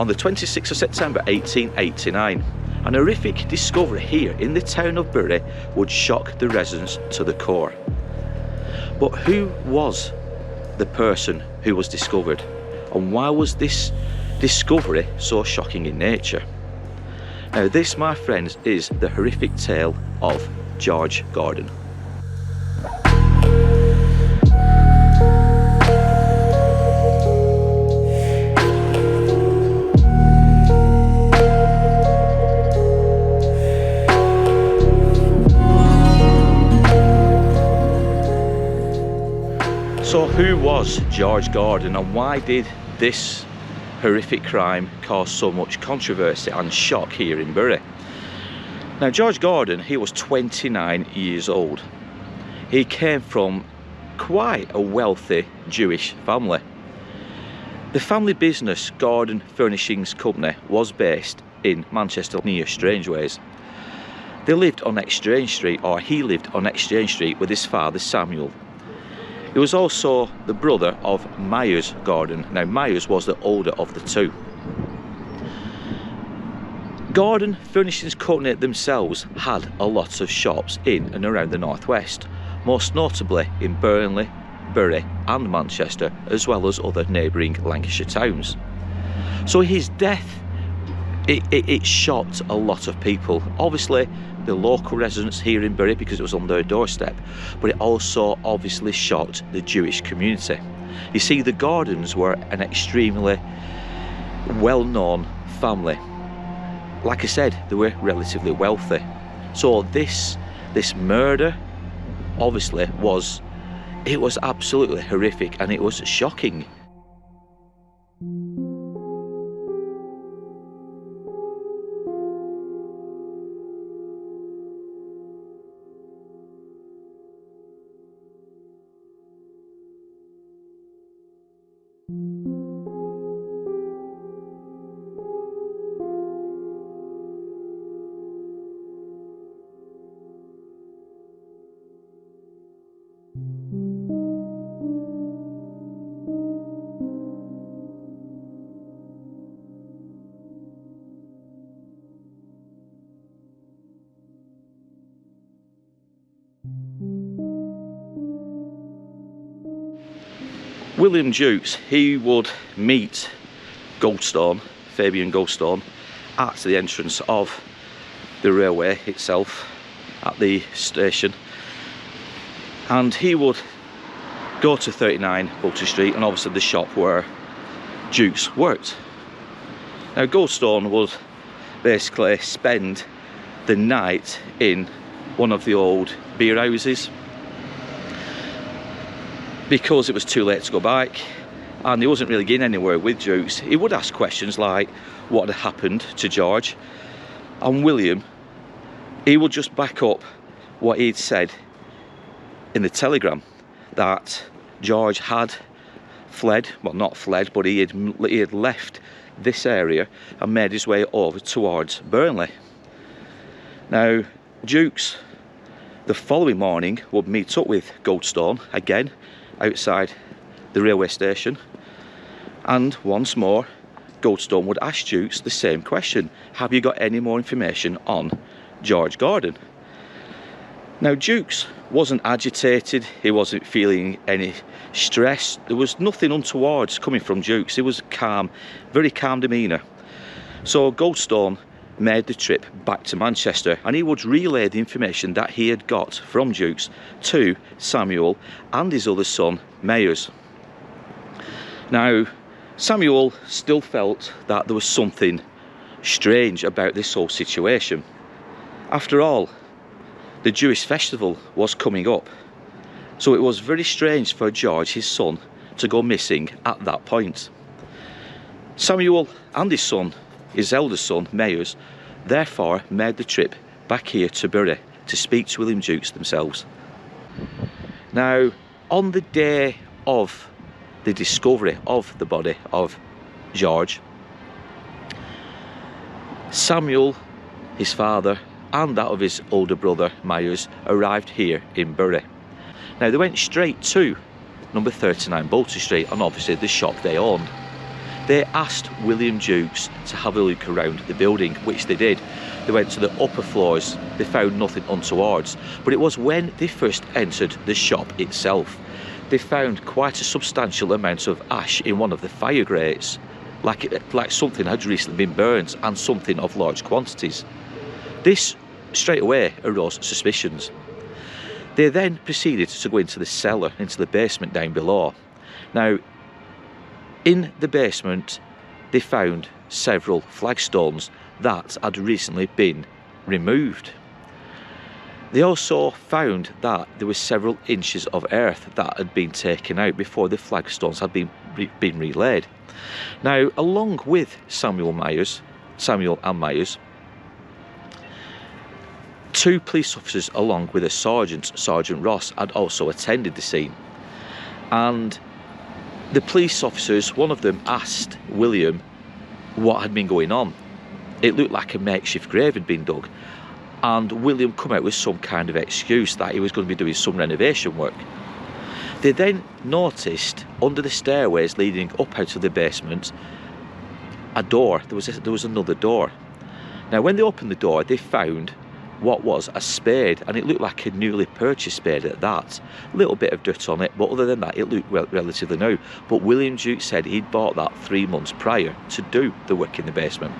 on the 26th of September 1889. An horrific discovery here in the town of Bury would shock the residents to the core. But who was the person who was discovered, and why was this discovery so shocking in nature? Now this, my friends, is the horrific tale of George Gordon. So who was George Gordon, and why did this horrific crime cause so much controversy and shock here in Bury? Now George Gordon, he was 29 years old. He came from quite a wealthy Jewish family. The family business Gordon Furnishings Company was based in Manchester near Strangeways. They lived on Exchange Street, or he lived on Exchange Street with his father Samuel. He was also the brother of Myuu Gordon. Now Myuu was the older of the two. Gordon Furnishings Company themselves had a lot of shops in and around the northwest, most notably in Burnley, Bury and Manchester, as well as other neighbouring Lancashire towns. So his death, it shocked a lot of people. Obviously the local residents here in Bury, because it was on their doorstep, but it also obviously shocked the Jewish community. You see, the Gordons were an extremely well-known family. Like I said, they were relatively wealthy. So this murder obviously was absolutely horrific, and it was shocking. William Jukes, he would meet Goldstone, Fabian Goldstone, at the entrance of the railway itself, at the station, and he would go to 39 Bolton Street, and obviously the shop where Jukes worked. Now Goldstone would basically spend the night in one of the old beer houses, because it was too late to go back and he wasn't really getting anywhere with Jukes. He would ask questions like what had happened to George, and William, he would just back up what he'd said in the telegram, that George had fled, well not fled, but he had left this area and made his way over towards Burnley. Now Jukes, the following morning, would meet up with Goldstone again outside the railway station, and once more Goldstone would ask Jukes the same question: have you got any more information on George Gordon? Now Jukes wasn't agitated, he wasn't feeling any stress, there was nothing untoward coming from Jukes. He was calm, very calm demeanour. So Goldstone made the trip back to Manchester, and he would relay the information that he had got from Jukes to Samuel and his other son Myuu. Now Samuel still felt that there was something strange about this whole situation. After all, the Jewish festival was coming up, so it was very strange for George, his son, to go missing at that point. Samuel and his son, his eldest son Myuu, therefore made the trip back here to Bury to speak to William Jukes themselves. Now on the day of the discovery of the body of George, Samuel, his father, and that of his older brother Myuu arrived here in Bury. Now they went straight to number 39 Bolton Street, and obviously the shop they owned. They asked William Jukes to have a look around the building, which they did. They went to the upper floors, they found nothing untowards, but it was when they first entered the shop itself. They found quite a substantial amount of ash in one of the fire grates, like something had recently been burnt, and something of large quantities. This straight away arose suspicions. They then proceeded to go into the cellar, into the basement down below. Now, in the basement, they found several flagstones that had recently been removed. They also found that there were several inches of earth that had been taken out before the flagstones had been relaid. Now, along with Samuel and Myers, two police officers along with a sergeant, Sergeant Ross, had also attended the scene. And the police officers, one of them asked William what had been going on. It looked like a makeshift grave had been dug, and William come out with some kind of excuse that he was going to be doing some renovation work. They then noticed under the stairways leading up out of the basement a door. There was another door. Now, when they opened the door, they found what was a spade, and it looked like a newly purchased spade at that. A little bit of dirt on it, but other than that, it looked relatively new. But William Jukes said he'd bought that 3 months prior to do the work in the basement.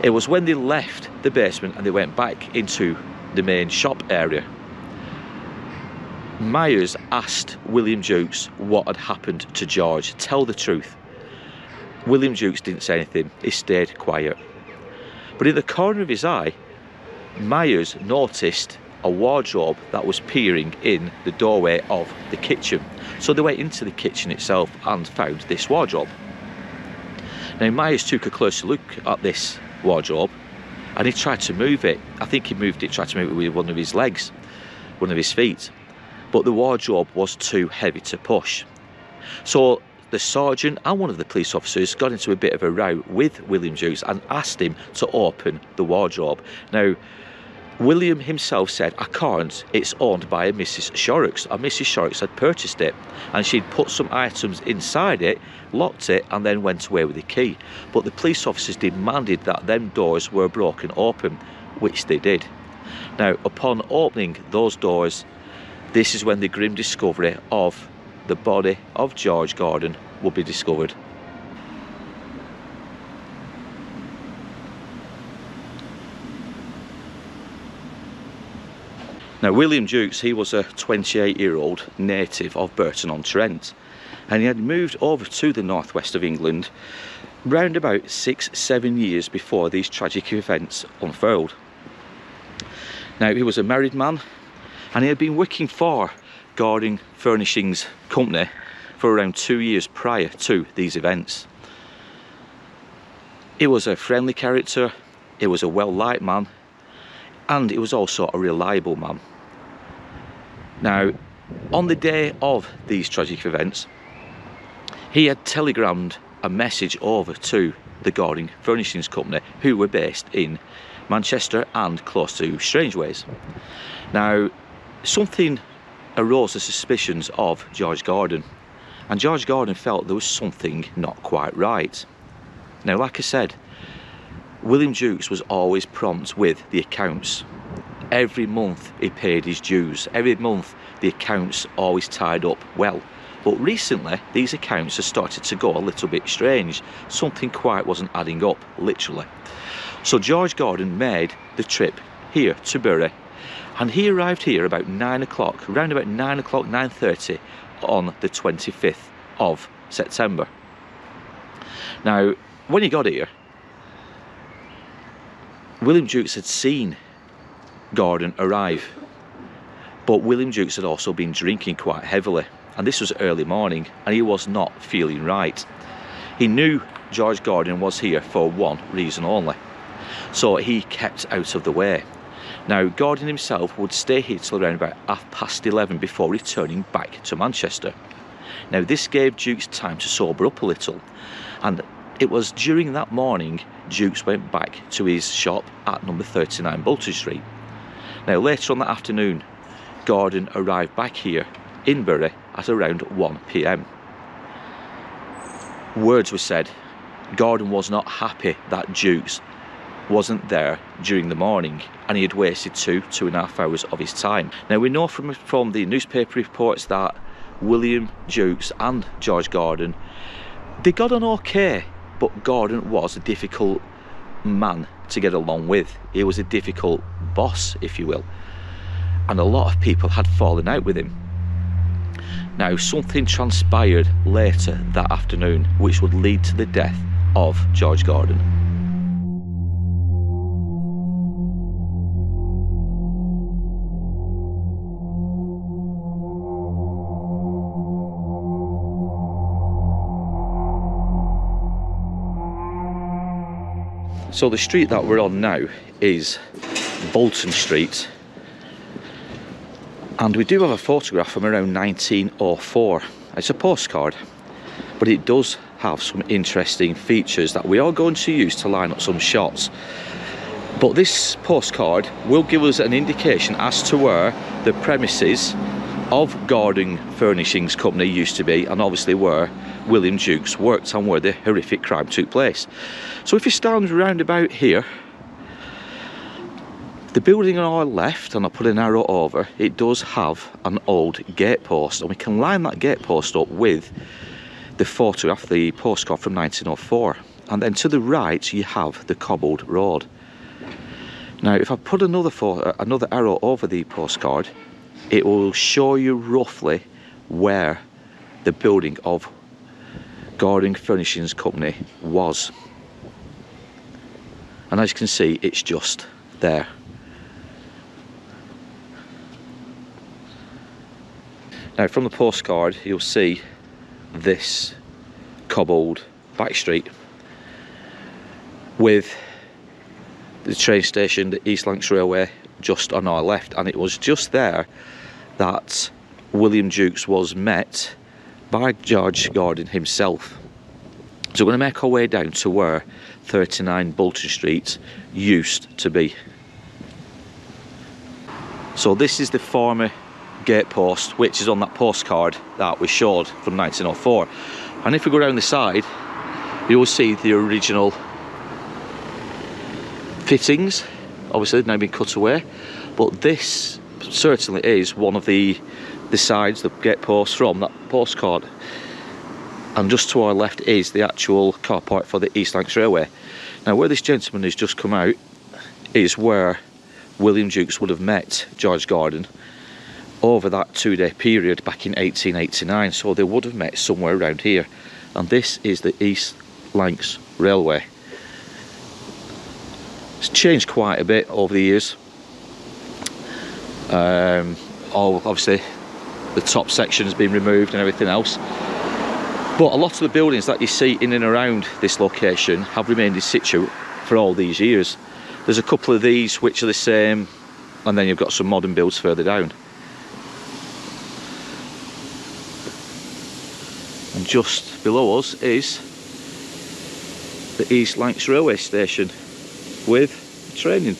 It was when they left the basement and they went back into the main shop area. Myers asked William Jukes what had happened to George. Tell the truth. William Jukes didn't say anything. He stayed quiet. But in the corner of his eye, Myers noticed a wardrobe that was peering in the doorway of the kitchen. So they went into the kitchen itself and found this wardrobe. Now, Myers took a closer look at this wardrobe and he tried to move it. I think he tried to move it with one of his legs, one of his feet, but the wardrobe was too heavy to push. So the sergeant and one of the police officers got into a bit of a row with William Jukes and asked him to open the wardrobe. Now, William himself said, I can't, it's owned by a Mrs. Shorrocks, and Mrs. Shorrocks had purchased it, and she'd put some items inside it, locked it, and then went away with the key. But the police officers demanded that them doors were broken open, which they did. Now, upon opening those doors, this is when the grim discovery of the body of George Gordon would be discovered. Now, William Jukes, he was a 28-year-old native of Burton-on-Trent, and he had moved over to the northwest of England round about 6-7 years before these tragic events unfurled. Now, he was a married man, and he had been working for Gordon Furnishings Company for around 2 years prior to these events. He was a friendly character, he was a well-liked man, and he was also a reliable man. Now, on the day of these tragic events, he had telegrammed a message over to the Gordon Furnishings Company, who were based in Manchester and close to Strangeways. Now, something arose the suspicions of George Gordon, and George Gordon felt there was something not quite right. Now, like I said, William Jukes was always prompt with the accounts. Every month he paid his dues. Every month the accounts always tied up well. But recently these accounts have started to go a little bit strange. Something quite wasn't adding up, literally. So George Gordon made the trip here to Bury, and he arrived here about 9 o'clock, around about 9 o'clock, 9:30 on the 25th of September. Now, when he got here, William Jukes had seen Gordon arrive, but William Jukes had also been drinking quite heavily, and this was early morning, and he was not feeling right. He knew George Gordon was here for one reason only, so he kept out of the way. Now, Gordon himself would stay here till around about 11:30 before returning back to Manchester. Now, this gave Jukes time to sober up a little, and it was during that morning Jukes went back to his shop at number 39 Bolton Street. Now, later on that afternoon, Gordon arrived back here in Bury at around 1 PM. words were said. Gordon was not happy that Jukes wasn't there during the morning, and he had wasted 2.5 hours of his time. Now we know from the newspaper reports that William Jukes and George Gordon, they got on okay, but Gordon was a difficult man to get along with. He was a difficult boss, if you will, and a lot of people had fallen out with him. Now something transpired later that afternoon which would lead to the death of George Gordon. So the street that we're on now is Bolton Street, and we do have a photograph from around 1904. It's a postcard, but it does have some interesting features that we are going to use to line up some shots. But this postcard will give us an indication as to where the premises of Gordon Furnishings Company used to be, and obviously where William Jukes worked and where the horrific crime took place. So if you stand round about here, the building on our left, and I'll put an arrow over, it does have an old gatepost, and we can line that gatepost up with the photograph, the postcard from 1904. And then to the right you have the cobbled road. Now if I put another arrow over the postcard, it will show you roughly where the building of Gordon Furnishings Company was. And as you can see, it's just there. Now from the postcard you'll see this cobbled back street with the train station, the East Lancs Railway, just on our left, and it was just there that William Jukes was met by George Gordon himself. So we're going to make our way down to where 39 Bolton Street used to be. So this is the former gatepost which is on that postcard that we showed from 1904, and if we go around the side you will see the original fittings. Obviously they've now been cut away, but this certainly is one of the sides, the gateposts from that postcard. And just to our left is the actual car park for the East Lancs Railway. Now where this gentleman has just come out is where William Jukes would have met George Gordon over that 2-day period back in 1889, so they would have met somewhere around here. And this is the East Lancs Railway. It's changed quite a bit over the years. Obviously the top section has been removed and everything else, but a lot of the buildings that you see in and around this location have remained in situ for all these years. There's a couple of these which are the same, and then you've got some modern builds further down. And just below us is the East Lancs Railway Station with training.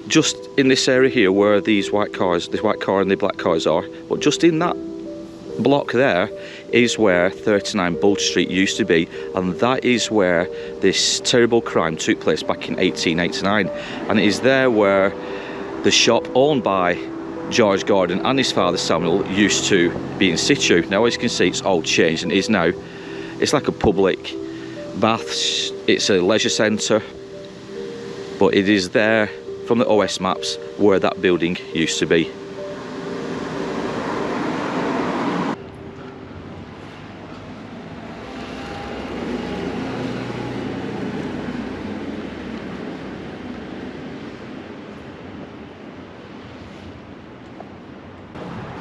Just in this area here where these white cars, this white car and the black cars are, but just in that block there is where 39 Bolton Street used to be, and that is where this terrible crime took place back in 1889. And it is there where the shop owned by George Gordon and his father Samuel used to be in situ. Now as you can see, it's all changed and is now, it's like a public baths, it's a leisure centre, but it is there from the OS maps where that building used to be.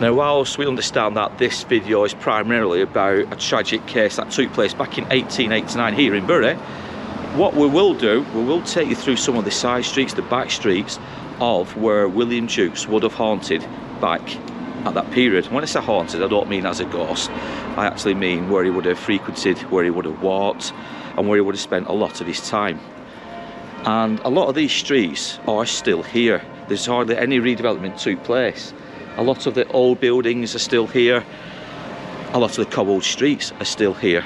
Now, whilst we understand that this video is primarily about a tragic case that took place back in 1889 here in Bury, what we will do, we will take you through some of the side streets, the back streets of where William Jukes would have haunted back at that period. When I say haunted, I don't mean as a ghost. I actually mean where he would have frequented, where he would have walked, and where he would have spent a lot of his time. And a lot of these streets are still here. There's hardly any redevelopment took place. A lot of the old buildings are still here. A lot of the cobbled streets are still here.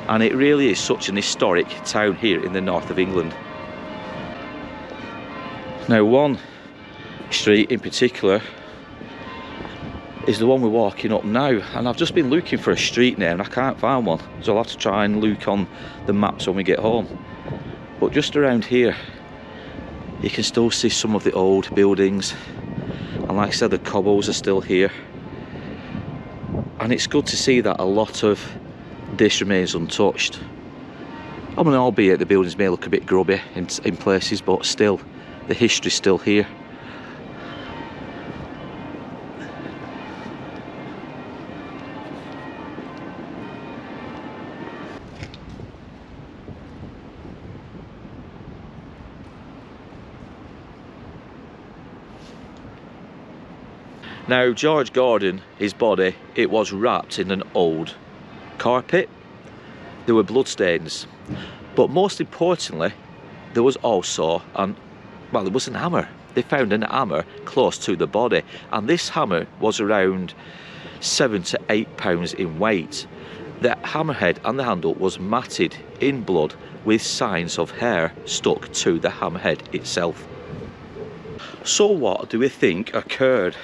And it really is such an historic town here in the north of England. Now, one street in particular is the one we're walking up now, and I've just been looking for a street name and I can't find one, so I'll have to try and look on the maps when we get home. But just around here you can still see some of the old buildings, and like I said, the cobbles are still here, and it's good to see that a lot of this remains untouched. I mean, albeit the buildings may look a bit grubby in places, but still the history's still here. Now, George Gordon, his body, it was wrapped in an old carpet. There were bloodstains, but most importantly, there was also there was an hammer. They found an hammer close to the body, and this hammer was around 7 to 8 pounds in weight. The hammerhead and the handle was matted in blood with signs of hair stuck to the hammerhead itself. So what do we think occurred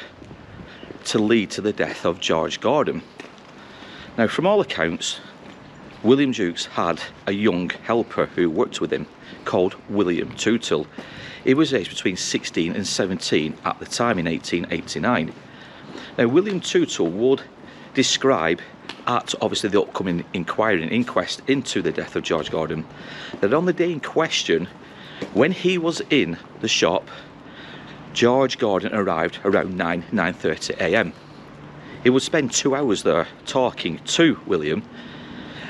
to lead to the death of George Gordon? Now, from all accounts, William Jukes had a young helper who worked with him called William Tootle. He was aged between 16 and 17 at the time in 1889. Now, William Tootle would describe at obviously the upcoming inquiry and inquest into the death of George Gordon that on the day in question, when he was in the shop, George Gordon arrived around 9:30 a.m. He would spend 2 hours there talking to William,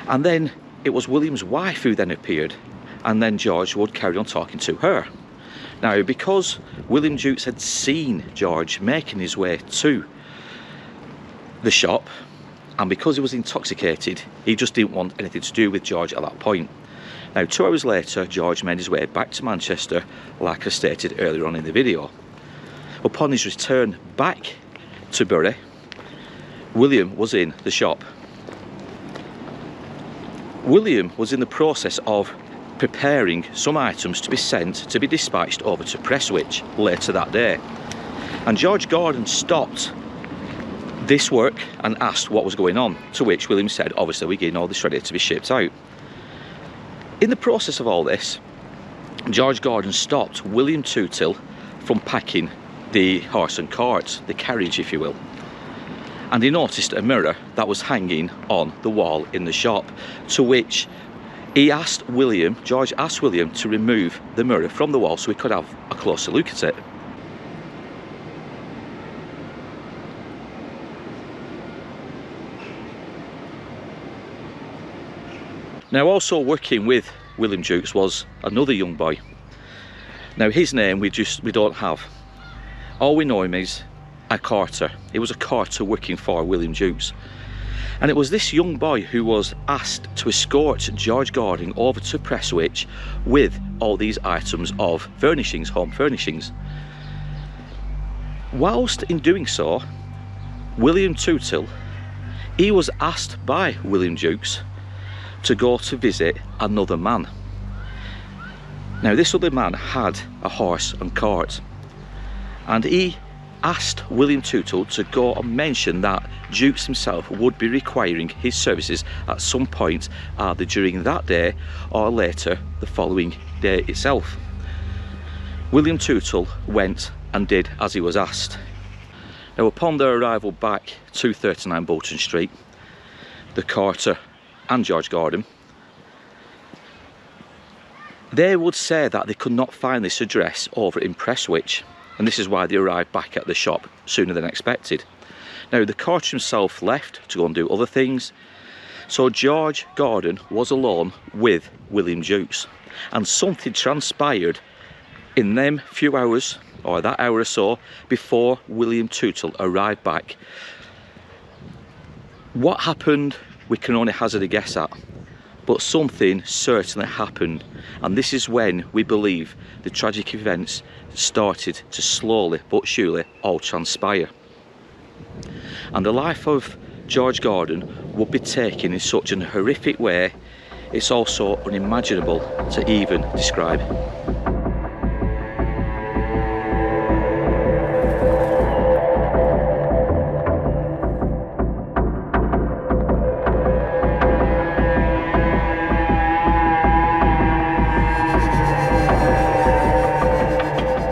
and then it was William's wife who then appeared, and then George would carry on talking to her. Now, because William Jukes had seen George making his way to the shop, and because he was intoxicated, he just didn't want anything to do with George at that point. Now, 2 hours later, George made his way back to Manchester, like I stated earlier on in the video. Upon his return back to Bury, William was in the shop. William was in the process of preparing some items to be sent to be dispatched over to Prestwich later that day. And George Gordon stopped this work and asked what was going on, to which William said, obviously we're getting all this ready to be shipped out. In the process of all this, George Gordon stopped William Tootle from packing the horse and cart, the carriage if you will, and he noticed a mirror that was hanging on the wall in the shop, to which he asked William, George asked William to remove the mirror from the wall so he could have a closer look at it. Now, also working with William Jukes was another young boy. Now, his name we don't have. All we know him is a carter. He was a carter working for William Jukes. And it was this young boy who was asked to escort George Gordon over to Prestwich with all these items of furnishings, home furnishings. Whilst in doing so, William Tootle, he was asked by William Jukes to go to visit another man. Now, this other man had a horse and cart, and he asked William Tootle to go and mention that Jukes himself would be requiring his services at some point either during that day or later the following day itself. William Tootle went and did as he was asked. Now, upon their arrival back to 39 Bolton Street, the carter and George Gordon, they would say that they could not find this address over in Prestwich, and this is why they arrived back at the shop sooner than expected. Now the Carter himself left to go and do other things, so George Gordon was alone with William Jukes, and something transpired in them few hours, or that hour or so, before William Tootle arrived back. What happened, we can only hazard a guess at, but something certainly happened, and this is when we believe the tragic events started to slowly but surely all transpire. And the life of George Gordon would be taken in such an horrific way, it's also unimaginable to even describe.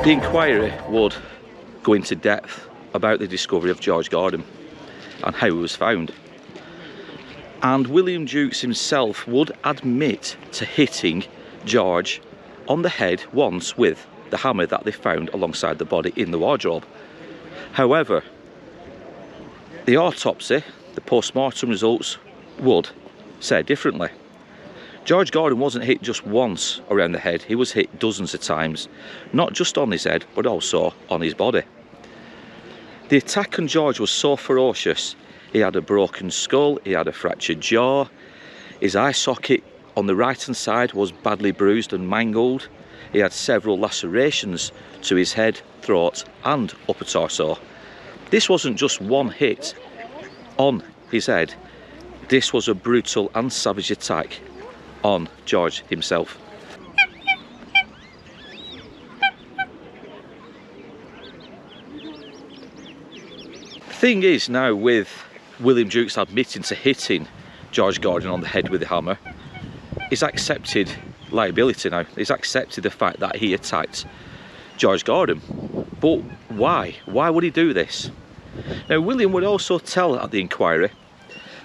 The inquiry would go into depth about the discovery of George Gordon and how he was found. And William Jukes himself would admit to hitting George on the head once with the hammer that they found alongside the body in the wardrobe. However, the autopsy, the post-mortem results, would say differently. George Gordon wasn't hit just once around the head, he was hit dozens of times, not just on his head but also on his body. The attack on George was so ferocious. He had a broken skull, he had a fractured jaw, his eye socket on the right hand side was badly bruised and mangled, he had several lacerations to his head, throat and upper torso. This wasn't just one hit on his head, this was a brutal and savage attack on George himself. The thing is now, with William Jukes admitting to hitting George Gordon on the head with the hammer, he's accepted liability now. He's accepted the fact that he attacked George Gordon. But why? Why would he do this? Now William would also tell at the inquiry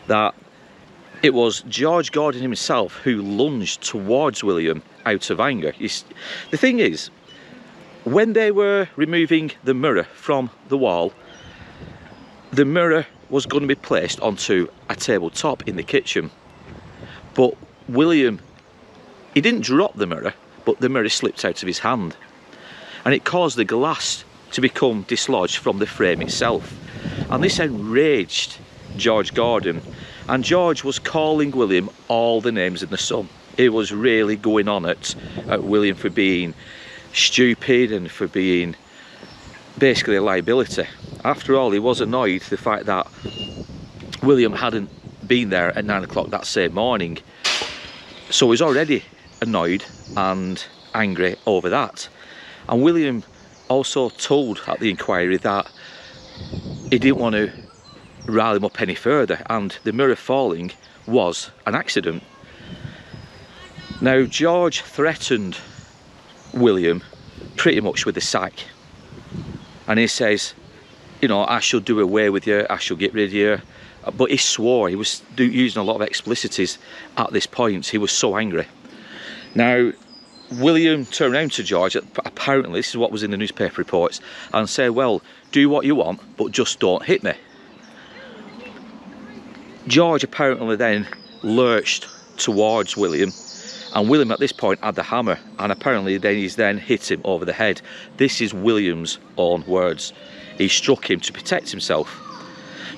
that it was George Gordon himself who lunged towards William out of anger. The thing is, when they were removing the mirror from the wall, the mirror was going to be placed onto a tabletop in the kitchen. But William, he didn't drop the mirror, but the mirror slipped out of his hand. And it caused the glass to become dislodged from the frame itself. And this enraged George Gordon. And George was calling William all the names in the sun. He was really going on at William for being stupid and for being basically a liability. After all, he was annoyed the fact that William hadn't been there at 9 o'clock that same morning. So he's already annoyed and angry over that. And William also told at the inquiry that he didn't want to rile him up any further, and the mirror falling was an accident. Now George threatened William pretty much with the sack, and he says, you know, I shall do away with you, I shall get rid of you. But he swore, he was using a lot of explicities at this point, he was so angry. Now William turned around to George, apparently this is what was in the newspaper reports, and said, well, do what you want but just don't hit me. George apparently then lurched towards William, and William at this point had the hammer, and apparently he's then hit him over the head. This is William's own words. He struck him to protect himself.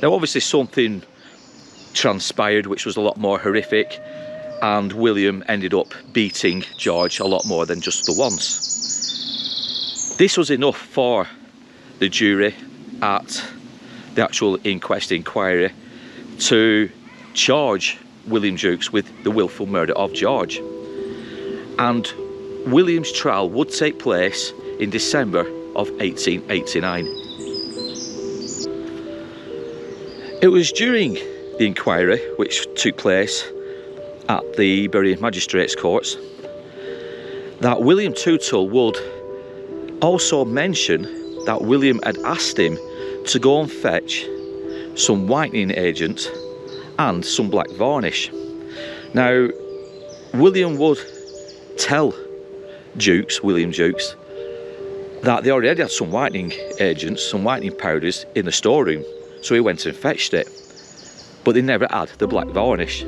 Now obviously something transpired which was a lot more horrific, and William ended up beating George a lot more than just the once. This was enough for the jury at the actual inquiry to charge William Jukes with the willful murder of George. And William's trial would take place in December of 1889. It was during the inquiry, which took place at the Bury Magistrates Courts, that William Tootle would also mention that William had asked him to go and fetch some whitening agent and some black varnish. Now William would tell William Jukes, that they already had some whitening agents, some whitening powders in the storeroom, So he went and fetched it, but they never had the black varnish.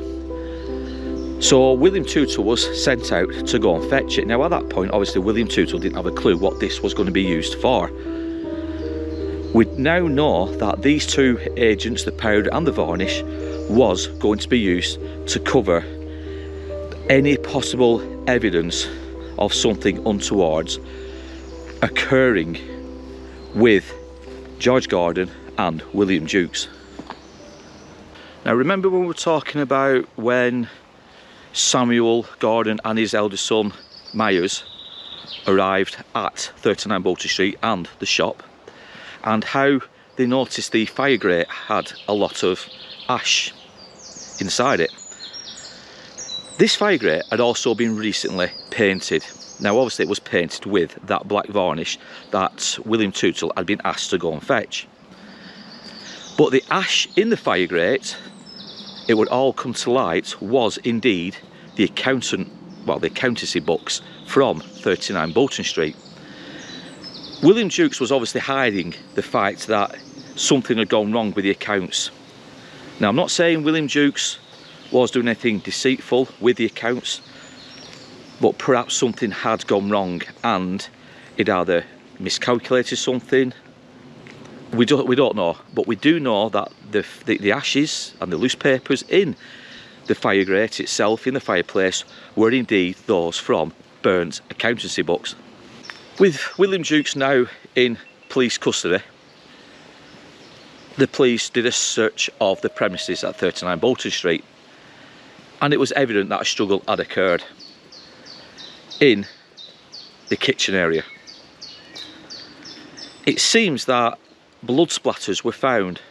So William Tootle was sent out to go and fetch it. Now at that point, obviously William Tootle didn't have a clue what this was going to be used for. We now know that these two agents, the powder and the varnish, was going to be used to cover any possible evidence of something untoward occurring with George Gordon and William Jukes. Now remember when we were talking about when Samuel Gordon and his eldest son Myuu arrived at 39 Bolton Street and the shop, and how they noticed the fire grate had a lot of ash inside it. This fire grate had also been recently painted. Now obviously it was painted with that black varnish that William Tootle had been asked to go and fetch. But the ash in the fire grate, it would all come to light, was indeed the accountancy books from 39 Bolton Street. William Jukes was obviously hiding the fact that something had gone wrong with the accounts. Now I'm not saying William Jukes was doing anything deceitful with the accounts, but perhaps something had gone wrong and he'd either miscalculated something. We don't know, but we do know that the ashes and the loose papers in the fire grate itself, in the fireplace, were indeed those from burnt accountancy books. With William Jukes now in police custody, the police did a search of the premises at 39 Bolton Street, and it was evident that a struggle had occurred in the kitchen area. It seems that blood splatters were found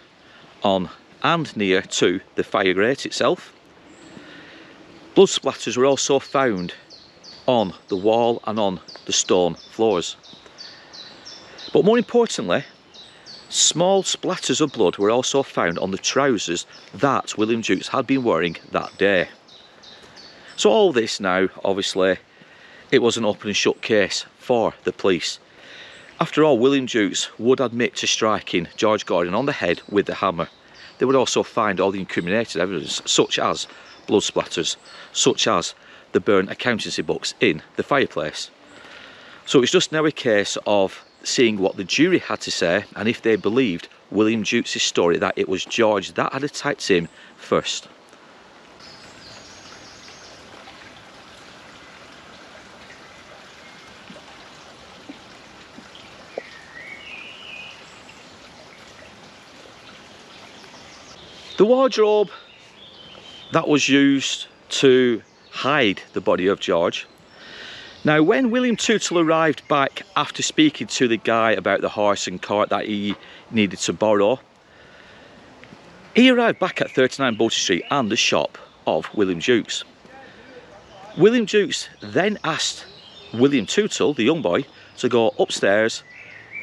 on and near to the fire grate itself. Blood splatters were also found on the wall and on the stone floors. But more importantly, small splatters of blood were also found on the trousers that William Jukes had been wearing that day. So all this now, obviously, it was an open and shut case for the police. After all, William Jukes would admit to striking George Gordon on the head with the hammer. They would also find all the incriminated evidence, such as blood splatters, such as the burnt accountancy books in the fireplace. So it's just now a case of seeing what the jury had to say, and if they believed William Jukes' story that it was George that had attacked him first. The wardrobe that was used to hide the body of George. Now when William Tootle arrived back after speaking to the guy about the horse and cart that he needed to borrow, he arrived back at 39 Bolton Street and the shop of William Jukes. William Jukes then asked William Tootle, the young boy, to go upstairs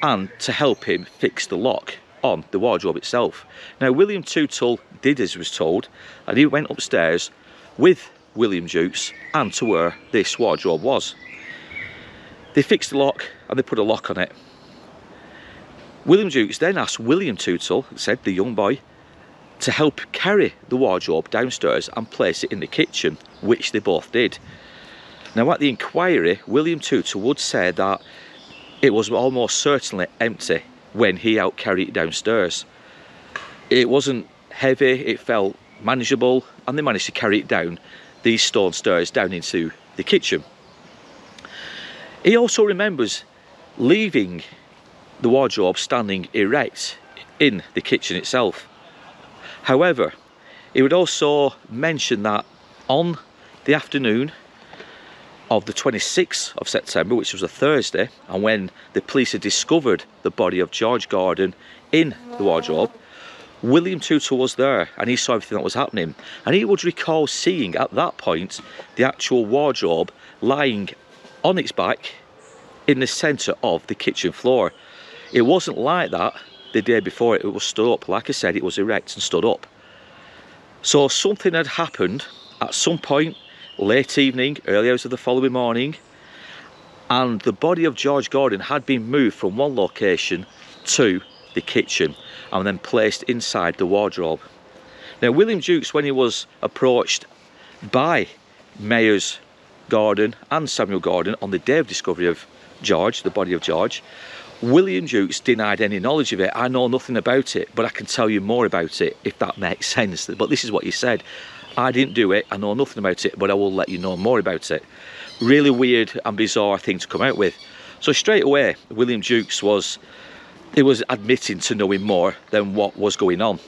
and to help him fix the lock on the wardrobe itself. Now William Tootle did as he was told, and he went upstairs with William Jukes and to where this wardrobe was. They fixed the lock and they put a lock on it. William Jukes then asked William Tootle, said the young boy, to help carry the wardrobe downstairs and place it in the kitchen, which they both did. Now at the inquiry, William Tootle would say that it was almost certainly empty when he out-carried it downstairs. It wasn't heavy, it felt manageable, and they managed to carry it down these stone stairs down into the kitchen. He also remembers leaving the wardrobe standing erect in the kitchen itself. However, he would also mention that on the afternoon of the 26th of September, which was a Thursday, and when the police had discovered the body of George Gordon in the wardrobe, William Tootle was there and he saw everything that was happening, and he would recall seeing at that point the actual wardrobe lying on its back in the centre of the kitchen floor. It wasn't like that the day before. It was stood up. Like I said, it was erect and stood up. So something had happened at some point late evening, early hours of the following morning, and the body of George Gordon had been moved from one location to the kitchen and then placed inside the wardrobe. Now, William Jukes, when he was approached by Mayors Gordon and Samuel Gordon on the day of discovery of George, the body of George, William Jukes denied any knowledge of it. I know nothing about it, but I can tell you more about it, if that makes sense. But this is what he said: I didn't do it, I know nothing about it, but I will let you know more about it. Really weird and bizarre thing to come out with. So straight away, William Jukes was admitting to knowing more than what was going on.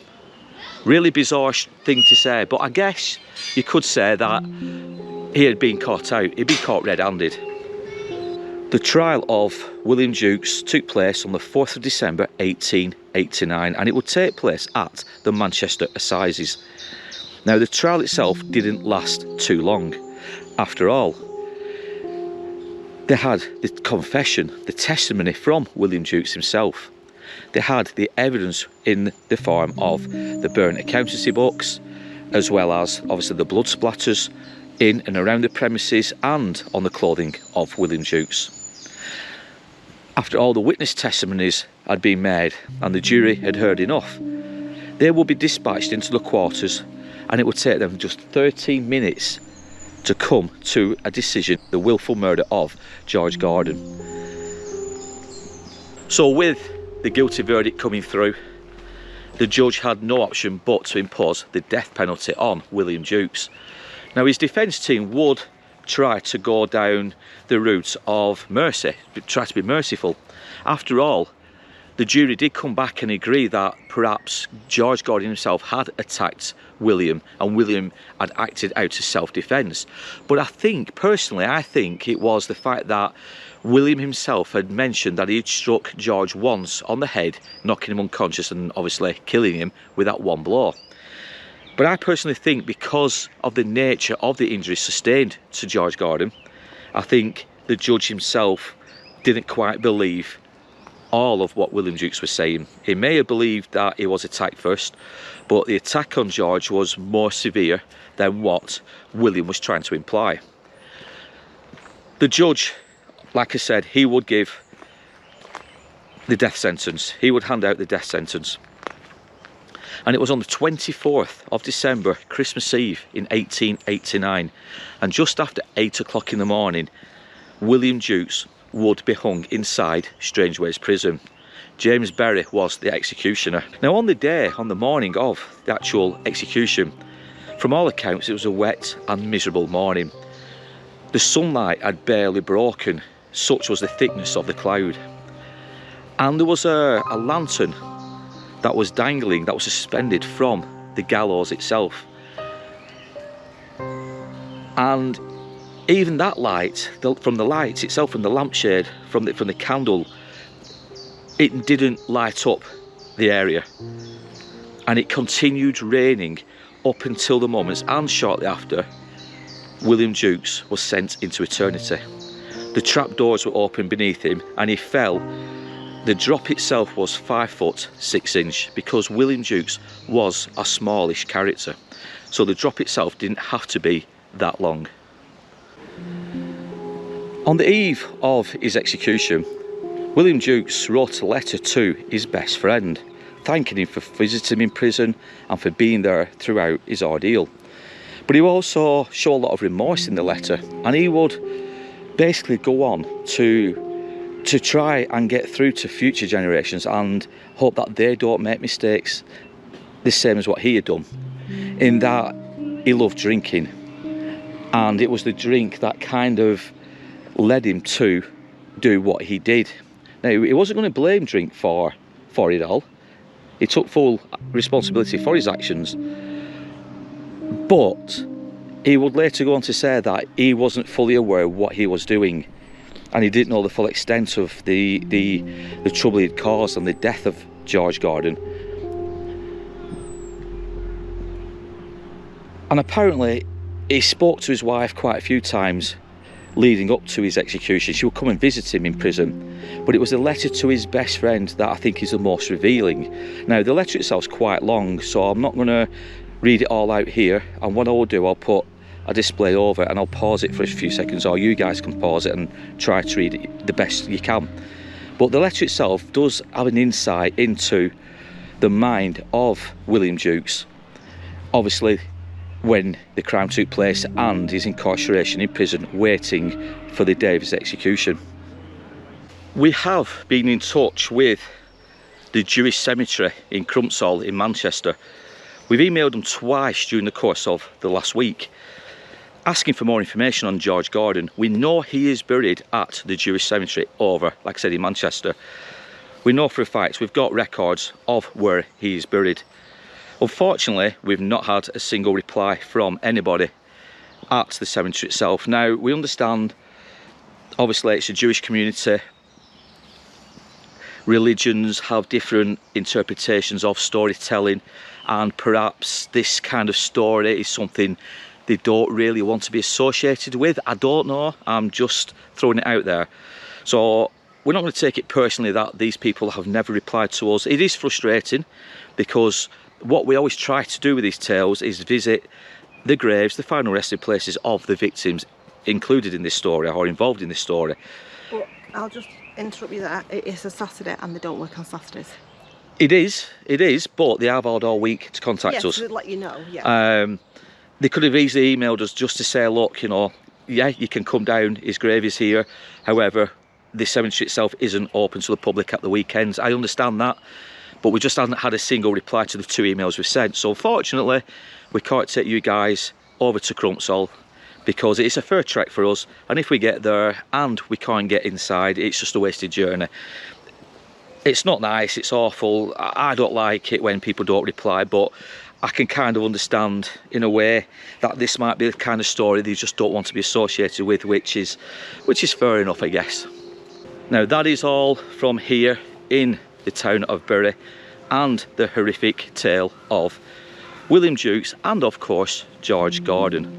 Really bizarre thing to say, but I guess you could say that he had been caught out. He'd been caught red-handed. The trial of William Jukes took place on the 4th of December 1889, and it would take place at the Manchester Assizes. Now, the trial itself didn't last too long. After all, they had the confession, the testimony from William Jukes himself. They had the evidence in the form of the burnt accountancy books, as well as obviously the blood splatters in and around the premises and on the clothing of William Jukes. After all the witness testimonies had been made and the jury had heard enough, they would be dispatched into the quarters, and it would take them just 13 minutes to come to a decision: the willful murder of George Gordon. So with the guilty verdict coming through, the judge had no option but to impose the death penalty on William Jukes. Now, his defence team would try to go down the route of mercy, try to be merciful. After all, the jury did come back and agree that perhaps George Gordon himself had attacked William and William had acted out of self-defence. But personally I think it was the fact that William himself had mentioned that he had struck George once on the head, knocking him unconscious and obviously killing him with that one blow. But I personally think, because of the nature of the injuries sustained to George Gordon, I think the judge himself didn't quite believe all of what William Jukes was saying. He may have believed that he was attacked first, but the attack on George was more severe than what William was trying to imply. The judge, like I said, he would give the death sentence. He would hand out the death sentence. And it was on the 24th of December, Christmas Eve in 1889. And just after 8 o'clock in the morning, William Jukes would be hung inside Strangeways Prison. James Berry was the executioner. Now, on the morning of the actual execution, from all accounts, it was a wet and miserable morning. The sunlight had barely broken, such was the thickness of the cloud. And there was a lantern that was dangling, that was suspended from the gallows itself. And even that light, from the light itself, from the lampshade, from the candle, it didn't light up the area. And it continued raining up until the moments, and shortly after, William Jukes was sent into eternity. The trap doors were open beneath him and he fell. The drop itself was 5 foot 6 inch, because William Jukes was a smallish character. So the drop itself didn't have to be that long. On the eve of his execution, William Jukes wrote a letter to his best friend, thanking him for visiting him in prison and for being there throughout his ordeal. But he also showed a lot of remorse in the letter, and he would basically go on to try and get through to future generations and hope that they don't make mistakes the same as what he had done, in that he loved drinking, and it was the drink that kind of led him to do what he did. Now, he wasn't going to blame drink for it all. He took full responsibility for his actions, but he would later go on to say that he wasn't fully aware of what he was doing, and he didn't know the full extent of the trouble he'd caused and the death of George Gordon. And apparently he spoke to his wife quite a few times leading up to his execution. She would come and visit him in prison, but it was a letter to his best friend that I think is the most revealing. Now, the letter itself is quite long, so I'm not going to read it all out here, and what I will do, I'll put a display over and I'll pause it for a few seconds, or you guys can pause it and try to read it the best you can. But the letter itself does have an insight into the mind of William Jukes, obviously when the crime took place and his incarceration in prison waiting for the day of his execution. We have been in touch with the Jewish cemetery in Crumpsall in Manchester. We've emailed them twice during the course of the last week asking for more information on George Gordon. We know he is buried at the Jewish cemetery over, like I said, in Manchester. We know for a fact, we've got records of where he is buried. Unfortunately, we've not had a single reply from anybody at the cemetery itself. Now, we understand, obviously, it's a Jewish community. Religions have different interpretations of storytelling, and perhaps this kind of story is something they don't really want to be associated with. I don't know, I'm just throwing it out there. So we're not going to take it personally that these people have never replied to us. It is frustrating because what we always try to do with these tales is visit the graves, the final resting places of the victims included in this story or involved in this story. But I'll just interrupt you there. It is a Saturday and they don't work on Saturdays. It is, but they have had all week to contact us. Yes, to let you know, yeah. They could have easily emailed us just to say, look, you know, yeah, you can come down, his grave is here. However, the cemetery itself isn't open to the public at the weekends. I understand that, but we just haven't had a single reply to the 2 emails we've sent. So unfortunately, we can't take you guys over to Crumpsall because it's a fair trek for us, and if we get there and we can't get inside, it's just a wasted journey. It's not nice, it's awful. I don't like it when people don't reply, but I can kind of understand in a way that this might be the kind of story they just don't want to be associated with, which is fair enough, I guess. Now, that is all from here in the town of Bury and the horrific tale of William Jukes and, of course, George Gordon.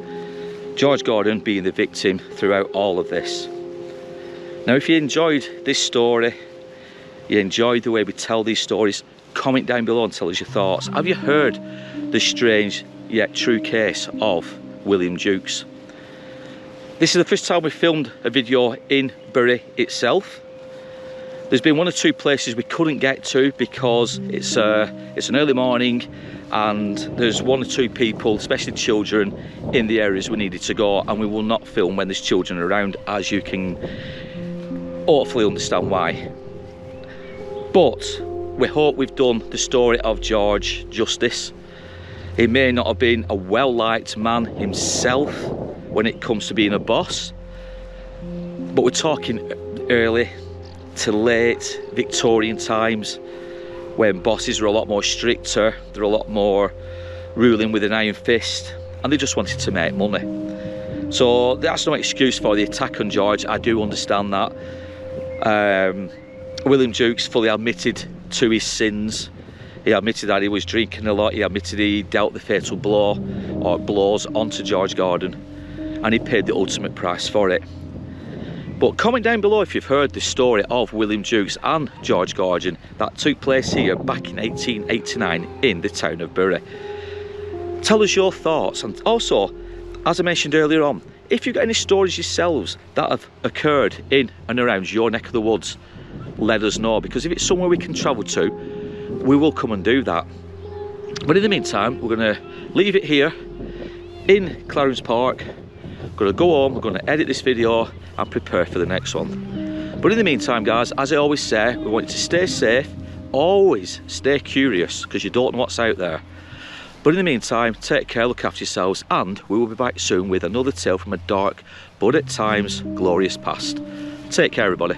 George Gordon being the victim throughout all of this. Now, if you enjoyed this story, you enjoyed the way we tell these stories, comment down below and tell us your thoughts. Have you heard the strange yet true case of William Jukes? This is the first time we've filmed a video in Bury itself. There's been 1 or 2 places we couldn't get to because it's an early morning and there's 1 or 2 people, especially children, in the areas we needed to go, and we will not film when there's children around, as you can hopefully understand why. But we hope we've done the story of George justice. He may not have been a well-liked man himself when it comes to being a boss, but we're talking early to late Victorian times when bosses were a lot more stricter, they're a lot more ruling with an iron fist, and they just wanted to make money. So that's no excuse for the attack on George. I do understand that. William Jukes fully admitted to his sins. He admitted that he was drinking a lot. He admitted he dealt the fatal blow or blows onto George Gordon, and he paid the ultimate price for it. But comment down below if you've heard the story of William Jukes and George Gordon that took place here back in 1889 in the town of Bury. Tell us your thoughts, and also, as I mentioned earlier on, if you've got any stories yourselves that have occurred in and around your neck of the woods, let us know, because if it's somewhere we can travel to, we will come and do that. But in the meantime, we're going to leave it here in Clarence Park. We're going to go home, we're going to edit this video and prepare for the next one. But in the meantime, guys, as I always say, we want you to stay safe, always stay curious, because you don't know what's out there. But in the meantime, take care, look after yourselves, and we will be back soon with another tale from a dark but at times glorious past. Take care, everybody.